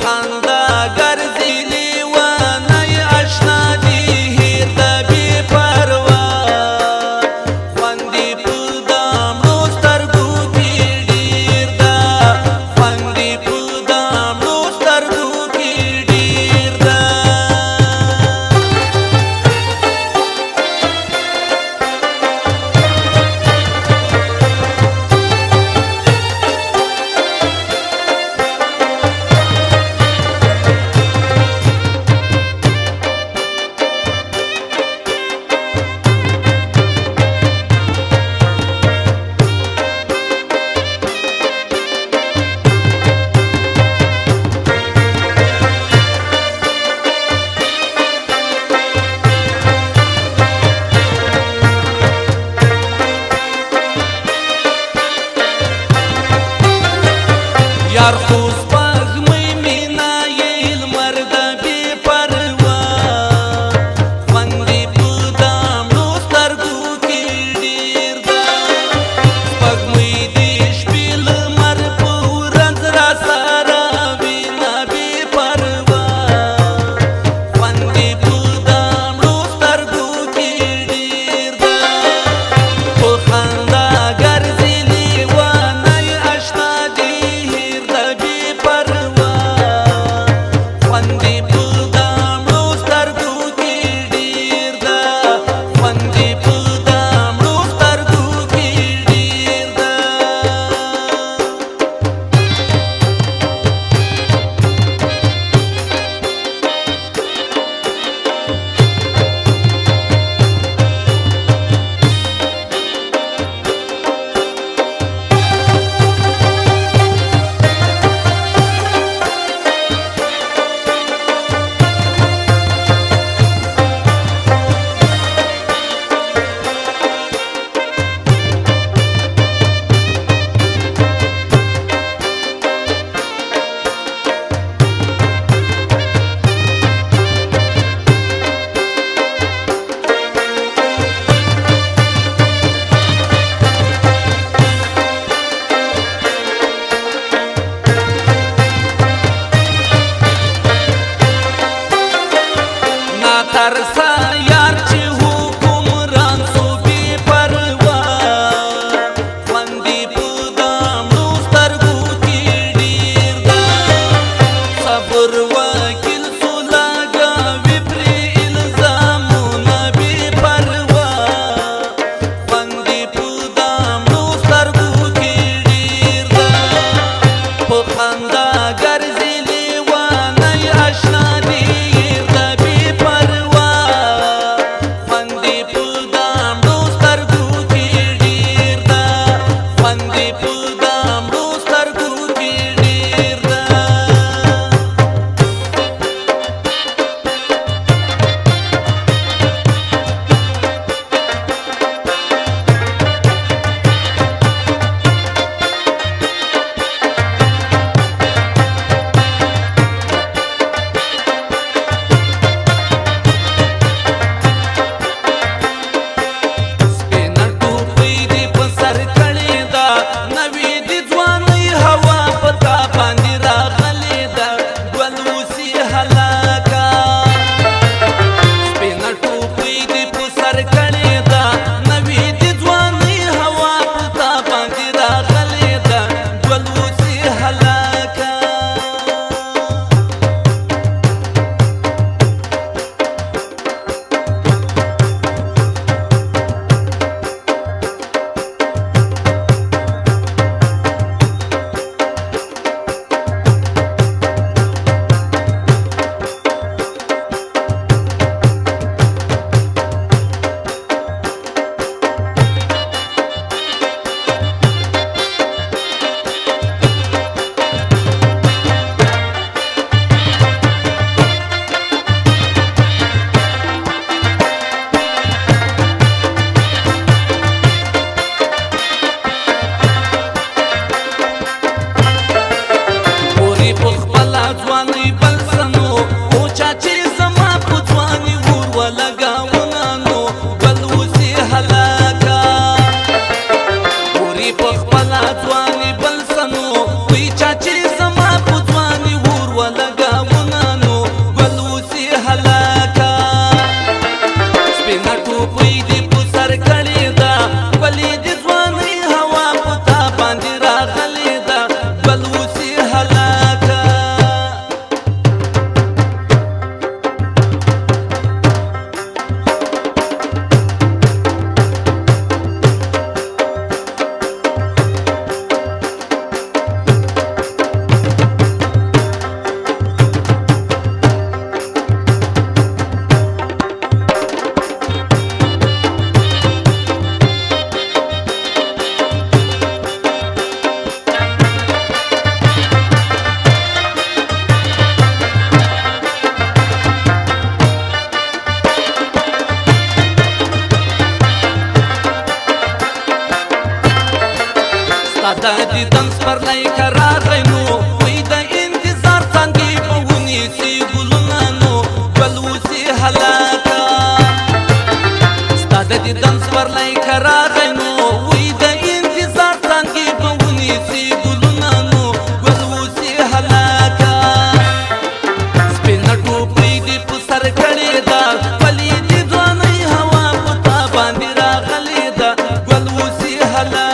خندا ګرځي لیوانه اشنا دي هیر د ترسا یار چې حکمران سو بې پروا خوندې په دامړو سترګو کې ډېر ده صبر وکیل سو لګوي پرې الزامونه بې پروا خوندې په دامړو سترګو کې ډېر ده په خندا ګرځي لیوانی اشنا ډېر ده بې پروا خوندې په دامړو سترګو کې ډېر ده خوندې په دامړو سترګو کې ډېر ده سپینه ټوپۍ دې په سر کړې ده نوې دې ځوانۍ هوا په تا باندې راغلې ده ګل اوسي هلاکه سپینه ټوپۍ دې په سر کړې ده نوې دې ځوانۍ هوا په تا باندې راغلې ده ګل اوسي هلاکه پورې په خپله ځوانۍ بل څه نو خو چا چې زما په ځواني ور ولګاونه نو ګل اوسي هلاکه پورې په خپله ځوانۍ بل څه نو وایي چا چې زما په ځواني ور ولګاونه نو ګل اوسي هلاکه سپینه ټوپۍ دې په سر کړې ده ولې دې ځوانۍ هوا په تا باندې راغلې ده ګل اوسي هلاکه ستا د دیدن سپرلی که راغی نو وایي د انتظار څانګې به ونیسي ګلونه نو ګل اوسي هلاکه ستا د دیدن سپرلی که راغی نو وایي د انتظار څانګې به ونیسي ګلونه نو ګل اوسي هلاکه سپینه ټوپۍ دې په سر کړې ده ولې دې ځوانۍ هوا په تا باندې راغلې ده ګل اوسي هلاکه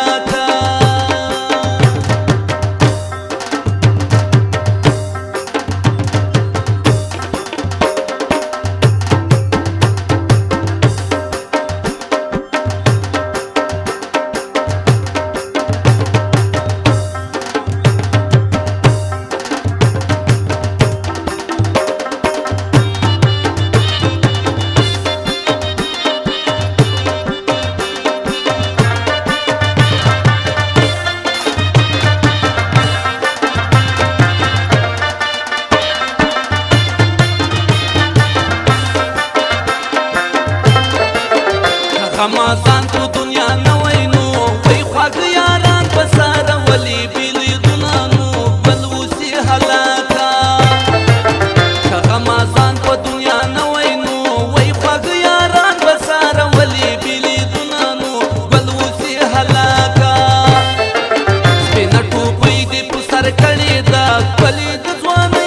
غمازان په دنیا نوی نو وایي خواږه یاران په ساره ولې بېلېدونه نو ګل اوسي هلاکه که غمازان په دنیا نوی نو وایي خواږه یاران په ساره ولې بېلېدونه نو ګل اوسي هلاکه سپینه ټوپۍ دې په سر کړې ده ولې د ځوانۍ